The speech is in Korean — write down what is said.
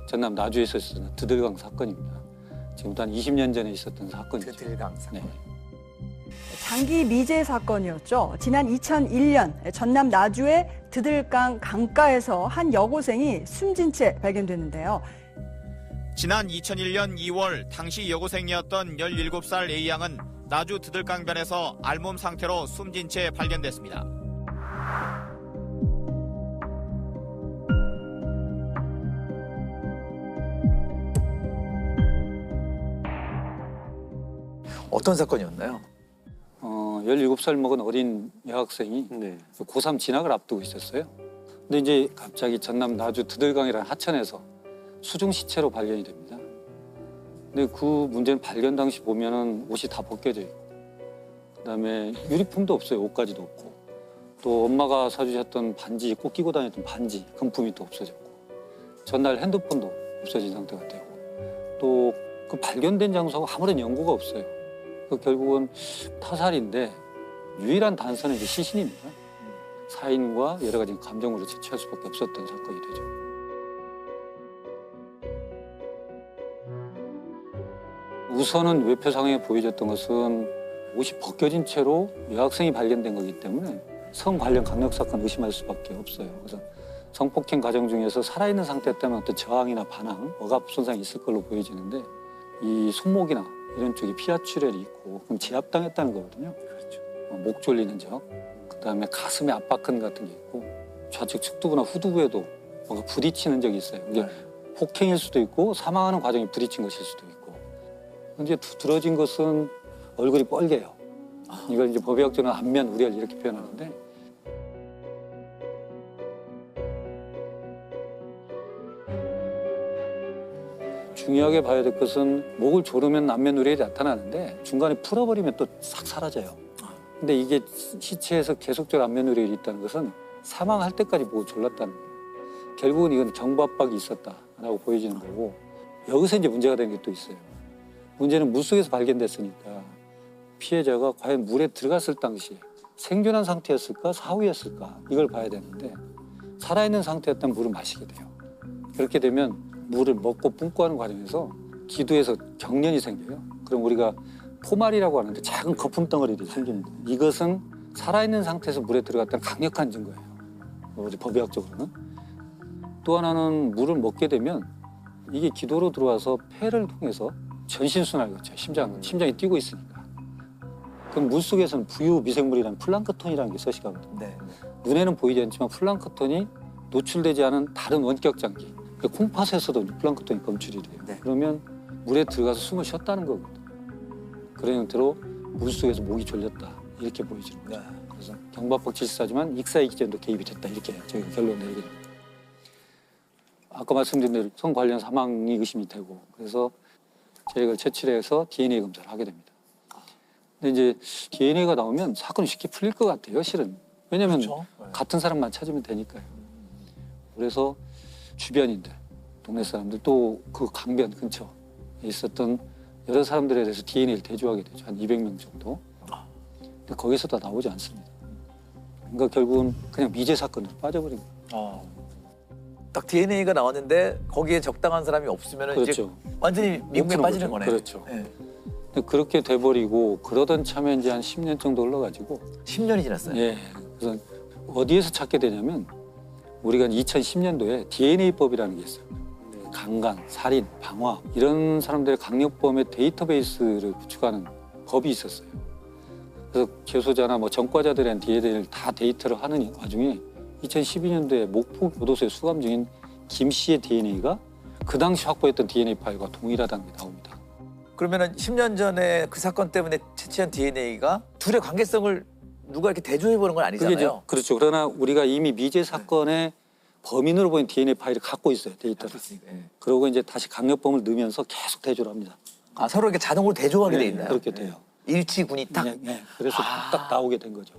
전남 나주에서 있었던 드들강 사건입니다. 지금부터 한 20년 전에 있었던 사건이죠. 드들강 사건. 네. 장기 미제 사건이었죠. 지난 2001년 전남 나주의 드들강 강가에서 한 여고생이 숨진 채 발견됐는데요. 지난 2001년 2월 당시 여고생이었던 17살 A양은 나주 드들강변에서 알몸 상태로 숨진 채 발견됐습니다. 어떤 사건이었나요? 17살 먹은 어린 여학생이 고3 진학을 앞두고 있었어요. 근데 이제 갑자기 전남 나주 드들강이라는 하천에서 수중 시체로 발견이 됩니다. 근데 그 문제는 발견 당시 보면은 옷이 다 벗겨져 있고, 그다음에 유리품도 없어요. 옷가지도 없고, 또 엄마가 사주셨던 반지, 꼭 끼고 다녔던 반지, 금품이 또 없어졌고, 전날 핸드폰도 없어진 상태가 되고, 또 그 발견된 장소가 아무런 연고가 없어요. 결국은 타살인데 유일한 단서는 이제 시신입니다. 사인과 여러 가지 감정으로 채취할 수밖에 없었던 사건이 되죠. 우선은 외표상에 보여졌던 것은 옷이 벗겨진 채로 여학생이 발견된 거기 때문에 성 관련 강력 사건 의심할 수밖에 없어요. 그래서 성폭행 과정 중에서 살아있는 상태였다면 어떤 저항이나 반항, 억압 손상이 있을 걸로 보여지는데, 이 손목이나 이런 쪽에 피하 출혈이 있고 그럼 제압당했다는 거거든요. 그렇죠. 목 졸리는 적, 그다음에 가슴에 압박근 같은 게 있고, 좌측 측두부나 후두부에도 뭔가 부딪히는 적이 있어요. 이게 폭행일 수도 있고 사망하는 과정이 부딪힌 것일 수도 있고. 이제 두드러진 것은 얼굴이 뻘개요. 이걸 이제 법의학적으로는 안면 우려를 이렇게 표현하는데, 중요하게 봐야 될 것은 목을 조르면 안면 우려이 나타나는데 중간에 풀어버리면 또 싹 사라져요. 근데 이게 시체에서 계속적으로 안면 우려이 있다는 것은 사망할 때까지 목을 졸랐다는 거예요. 결국은 이건 경부압박이 있었다라고 보여지는 거고, 여기서 이제 문제가 되는 게 또 있어요. 문제는 물속에서 발견됐으니까 피해자가 과연 물에 들어갔을 당시에 생존한 상태였을까 사후였을까 이걸 봐야 되는데, 살아있는 상태였다면 물을 마시게 돼요. 그렇게 되면 물을 먹고 뿜고 하는 과정에서 기도에서 경련이 생겨요. 그럼 우리가 포말이라고 하는데 작은 거품 덩어리들이 생깁니다. 이것은 살아있는 상태에서 물에 들어갔다는 강력한 증거예요. 법의학적으로는. 또 하나는 물을 먹게 되면 이게 기도로 들어와서 폐를 통해서 전신순환을 거쳐요. 심장이 뛰고 있으니까. 그럼 물속에서는 부유 미생물이라는 플랑크톤이라는 게 서식하거든요. 네. 눈에는 보이지 않지만 플랑크톤이 노출되지 않은 다른 원격 장기, 콩팥에서도 플랑크톤이 검출이 돼요. 네. 그러면 물에 들어가서 숨을 쉬었다는 거거든요. 그런 형태로 물속에서 목이 졸렸다 이렇게 보여지는 거죠. 네. 그래서 경부압박 질사지만 익사의 기전도 개입이 됐다 이렇게 저희가 결론 내리게 됩니다. 아까 말씀드린 대로 성 관련 사망이 의심이 되고, 그래서 저희가 채취를 해서 DNA 검사를 하게 됩니다. 근데 이제 DNA가 나오면 사건이 쉽게 풀릴 것 같아요, 실은. 왜냐하면 그렇죠. 네. 같은 사람만 찾으면 되니까요. 그래서 주변인들, 동네 사람들, 또 그 강변 근처에 있었던 여러 사람들에 대해서 DNA를 대조하게 되죠. 한 200명 정도. 근데 거기서 다 나오지 않습니다. 그러니까 결국은 그냥 미제 사건으로 빠져버린 거예요. 딱 DNA가 나왔는데 거기에 적당한 사람이 없으면 이제 그렇죠. 완전히 미국에 못 빠지는 푸는 거네. 거죠. 그렇죠. 네. 근데 그렇게 돼버리고 그러던 참에 이제 한 10년 정도 흘러가지고, 10년이 지났어요. 예, 그래서 어디에서 찾게 되냐면 우리가 2010년도에 DNA법이라는 게 있어요. 강간, 살인, 방화 이런 사람들의 강력범의 데이터베이스를 구축하는 법이 있었어요. 그래서 재소자나 뭐 전과자들에 대한 DNA를 다 데이터를 하는 와중에 2012년도에 목포 교도소에 수감 중인 김 씨의 DNA가 그 당시 확보했던 DNA 파일과 동일하다는 게 나옵니다. 그러면은 10년 전에 그 사건 때문에 채취한 DNA가 둘의 관계성을 누가 이렇게 대조해 보는 건 그게 이제 아니잖아요. 그렇죠. 그러나 우리가 이미 미제 사건의 범인으로 보인 DNA 파일을 갖고 있어요, 데이터를. 네. 그러고 이제 다시 강력범을 넣으면서 계속 대조를 합니다. 서로 이렇게 자동으로 대조하게 돼 있나요? 그렇게 돼요. 일치군이 딱. 그래서 딱 나오게 된 거죠.